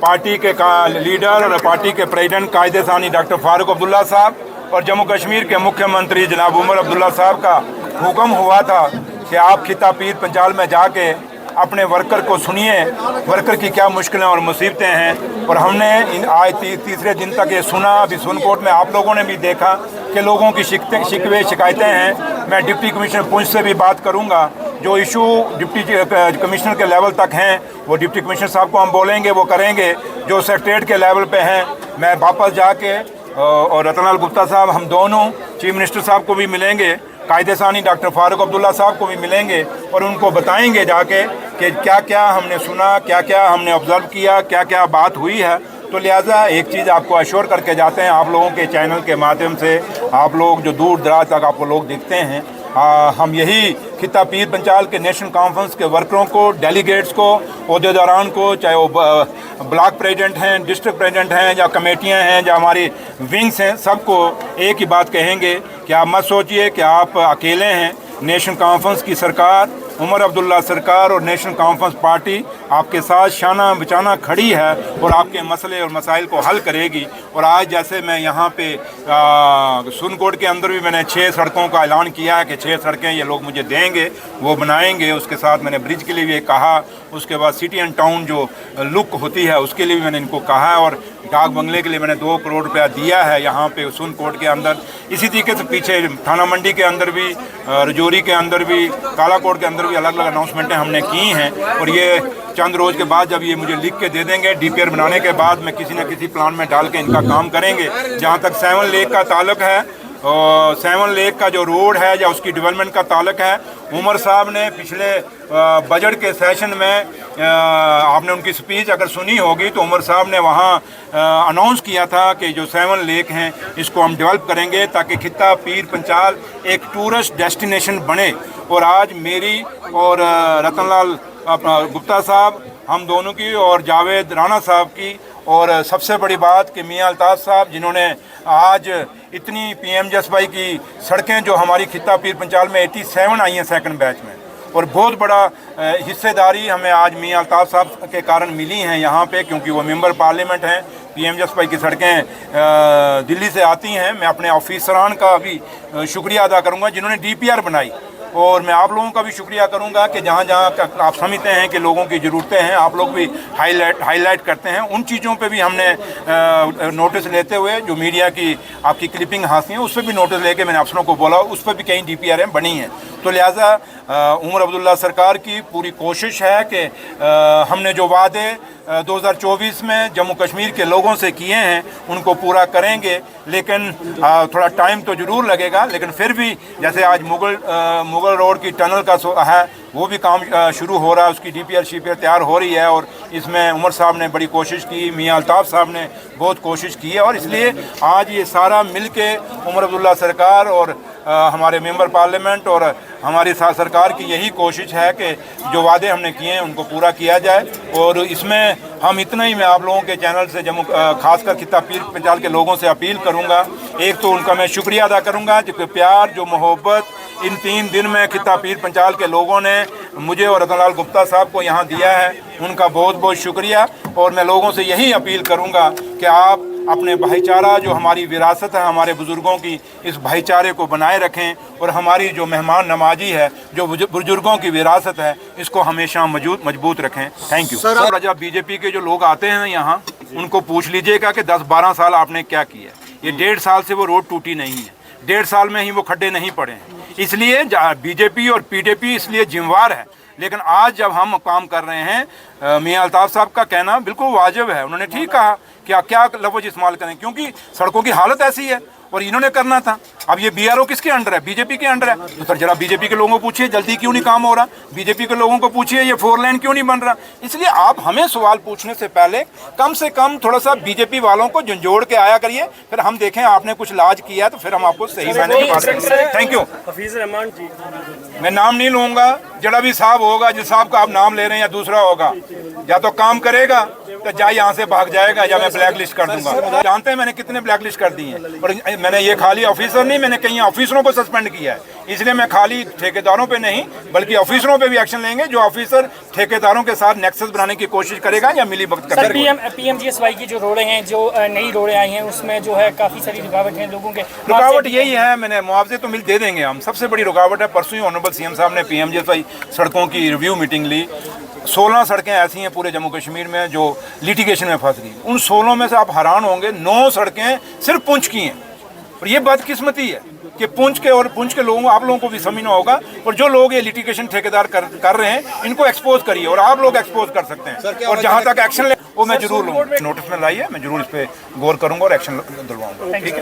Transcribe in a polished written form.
Party के leader और party के प्रेसिडेंट कायदे सानी डॉक्टर फारूक अब्दुल्ला साहब और जम्मू कश्मीर के मुख्यमंत्री जनाब उमर अब्दुल्ला साहब का हुक्म हुआ था कि आप खिता पीर पंचाल में जाके अपने वर्कर को सुनिए, वर्कर की क्या मुश्किलें और मुसीबतें हैं। और हमने आज तीसरे दिन तक ये सुना। अभी सुनकोट में आप लोगों ने भी देखा कि लोगों की शिकवे शिकायतें हैं। मैं डिप्टी कमिश्नर पुंछ से भी बात करूंगा। जो इशू डिप्टी कमिश्नर के लेवल तक हैं वो डिप्टी कमिश्नर साहब को हम बोलेंगे, वो करेंगे। जो सेक्रेटरीट के लेवल पे हैं मैं वापस जाके और रतनलाल गुप्ता साहब हम दोनों चीफ मिनिस्टर साहब को भी मिलेंगे, कायदे सानी डॉक्टर फारूक अब्दुल्ला साहब को भी मिलेंगे और उनको बताएंगे जाके कि क्या क्या हमने सुना, क्या क्या हमने ऑब्जर्व किया, क्या क्या बात हुई है। तो लिहाजा एक चीज़ आपको अश्योर करके जाते हैं, आप लोगों के चैनल के माध्यम से आप लोग जो दूर दराज तक आपको लोग दिखते हैं, हम यही खिता पीर पंचाल के नेशनल कॉन्फ्रेंस के वर्करों को, डेलीगेट्स को, अहदेदारान को, चाहे वो ब्लॉक प्रेसिडेंट हैं, डिस्ट्रिक्ट प्रेसिडेंट हैं, या कमेटियां हैं, या हमारी विंग्स हैं, सबको एक ही बात कहेंगे कि आप मत सोचिए कि आप अकेले हैं। नेशनल कॉन्फ्रेंस की सरकार, उमर अब्दुल्ला सरकार और नेशनल कॉन्फ्रेंस पार्टी आपके साथ शाना बिचाना खड़ी है और आपके मसले और मसाइल को हल करेगी। और आज जैसे मैं यहाँ पे सुनकोट के अंदर भी मैंने 6 सड़कों का ऐलान किया है कि 6 सड़कें ये लोग मुझे देंगे, वो बनाएंगे। उसके साथ मैंने ब्रिज के लिए भी कहा, उसके बाद सिटी एंड टाउन जो लुक होती है उसके लिए भी मैंने इनको कहा है, और डाक बंगले के लिए मैंने 2 करोड़ रुपया दिया है यहाँ पे सुनकोट के अंदर। इसी तरीके से पीछे थाना मंडी के अंदर भी, रजौरी के अंदर भी, कालाकोट के अंदर भी अलग अलग अनाउंसमेंटें हमने की हैं। और ये चंद रोज़ के बाद जब ये मुझे लिख के दे देंगे, डीपीआर बनाने के बाद मैं किसी न किसी प्लान में डाल के इनका काम करेंगे। जहाँ तक 7 लेक का ताल्लुक है, 7 लेक का जो रोड है या उसकी डेवलपमेंट का ताल्लुक है, उमर साहब ने पिछले बजट के सेशन में आपने उनकी स्पीच अगर सुनी होगी तो उमर साहब ने वहाँ अनाउंस किया था कि जो 7 लेक हैं इसको हम डेवलप करेंगे ताकि खिता पीर पंचाल एक टूरिस्ट डेस्टिनेशन बने। और आज मेरी और रतनलाल गुप्ता साहब हम दोनों की और जावेद राणा साहब की, और सबसे बड़ी बात कि मियां अल्ताफ़ साहब जिन्होंने आज इतनी पीएमजीएसवाई की सड़कें जो हमारी खिता पीर पंचाल में 87 आई हैं सेकंड बैच में, और बहुत बड़ा हिस्सेदारी हमें आज मियां अल्ताफ़ साहब के कारण मिली हैं यहाँ पे, क्योंकि वो मेंबर पार्लियामेंट हैं। पीएमजीएसवाई की सड़कें दिल्ली से आती हैं। मैं अपने ऑफिसरान का भी शुक्रिया अदा करूँगा जिन्होंने डीपीआर बनाई, और मैं आप लोगों का भी शुक्रिया करूंगा कि जहाँ जहाँ आप समझते हैं कि लोगों की ज़रूरतें हैं आप लोग भी हाईलाइट करते हैं। उन चीज़ों पे भी हमने नोटिस लेते हुए जो मीडिया की आपकी क्लिपिंग हासिल है उस पर भी नोटिस लेके मैंने अफसरों को बोला, उस पर भी कई डीपीआर बनी हैं। तो लिहाजा उमर अब्दुल्ला सरकार की पूरी कोशिश है कि हमने जो वादे 2024 में जम्मू कश्मीर के लोगों से किए हैं उनको पूरा करेंगे, लेकिन थोड़ा टाइम तो ज़रूर लगेगा। लेकिन फिर भी जैसे आज मुगल रोड की टनल का है वो भी काम शुरू हो रहा है, उसकी डीपीआर शीपीआर तैयार हो रही है, और इसमें उमर साहब ने बड़ी कोशिश की, मियां अल्ताफ़ साहब ने बहुत कोशिश की है। और इसलिए आज ये सारा मिल के उमर अब्दुल्ला सरकार और हमारे मेंबर पार्लियामेंट और हमारी सरकार की यही कोशिश है कि जो वादे हमने किए हैं उनको पूरा किया जाए। और इसमें हम इतना ही मैं आप लोगों के चैनल से जम्मू खासकर खिता पीर पंचाल के लोगों से अपील करूंगा। एक तो उनका मैं शुक्रिया अदा करूंगा जो प्यार, जो मोहब्बत इन 3 दिन में खिता पीर पंचाल के लोगों ने मुझे और रतनलाल गुप्ता साहब को यहाँ दिया है, उनका बहुत बहुत शुक्रिया। और मैं लोगों से यही अपील करूँगा कि आप अपने भाईचारा जो हमारी विरासत है हमारे बुज़ुर्गों की, इस भाईचारे को बनाए रखें, और हमारी जो मेहमान नवाजी है जो बुज़ुर्गों की विरासत है इसको हमेशा मजबूत रखें। Thank you sir. जब बीजेपी के जो लोग आते हैं यहाँ उनको पूछ लीजिएगा कि 10-12 साल आपने क्या किया। ये 1.5 साल से वो रोड टूटी नहीं है, 1.5 साल में ही वो खड्डे नहीं पड़े हैं। इसलिए बीजेपी और पीडीपी इसलिए जिम्मेवार है। लेकिन आज जब हम काम कर रहे हैं, मियां अल्ताफ़ साहब का कहना बिल्कुल वाजिब है, उन्होंने ठीक कहा कि क्या लफ्ज़ इस्तेमाल करें, क्योंकि सड़कों की हालत ऐसी है और इन्होंने करना था। अब ये बीआरओ किसके अंडर है? बीजेपी के अंडर है। तो सर जरा बीजेपी के लोगों को पूछिए जल्दी क्यों नहीं काम हो रहा, बीजेपी के लोगों को पूछिए ये 4 लेन क्यों नहीं बन रहा। इसलिए आप हमें सवाल पूछने से पहले कम से कम थोड़ा सा बीजेपी वालों को झंझोड़ के आया करिए, फिर हम देखें आपने कुछ लाज किया तो फिर हम आपको सही मायने में बात करेंगे। Thank you. हफीज रहमान जी, मैं नाम नहीं लूँगा, जरा भी साहब होगा जिस साहब का आप नाम ले रहे हैं या दूसरा होगा, या तो काम करेगा तो जा यहाँ से भाग जाएगा या मैं ब्लैक लिस्ट कर दूंगा। जानते हैं मैंने कितने ब्लैक लिस्ट कर दी हैं, और मैंने ये खाली ऑफिसर नहीं, मैंने कई ऑफिसरों को सस्पेंड किया है। इसलिए मैं खाली ठेकेदारों पे नहीं बल्कि ऑफिसरों पे भी एक्शन लेंगे जो ऑफिसर ठेकेदारों के साथ नेक्सस बनाने की कोशिश करेगा या मिली भगत सर करेगा? पीएमजीएसवाई की जो रोडें हैं, जो नई रोडें आई हैं, उसमें जो है काफ़ी सारी रुकावट है लोगों के। रुकावट यही है, मैंने मुआवजे तो मिल दे देंगे हम। सबसे बड़ी रुकावट है, परसों ही ऑनरेबल सीएम साहब ने पीएमजीएसवाई सड़कों की रिव्यू मीटिंग ली। 16 सड़कें ऐसी हैं पूरे जम्मू कश्मीर में जो लिटिगेशन में फंस गई। उन 16 में से आप हैरान होंगे, 9 सड़कें सिर्फ पुंछ की हैं। और ये बदकिस्मती है कि पुंछ के लोगों को, आप लोगों को भी समझना होगा। और जो लोग ये लिटिगेशन ठेकेदार कर रहे हैं, इनको एक्सपोज करिए, और आप लोग एक्सपोज कर सकते हैं। और जहाँ तक एक्शन ले वो मैं जरूर लूँगा। नोटिस में लाई है, मैं जरूर इस पर गौर करूँगा और एक्शन दिलवाऊंगा। ठीक है।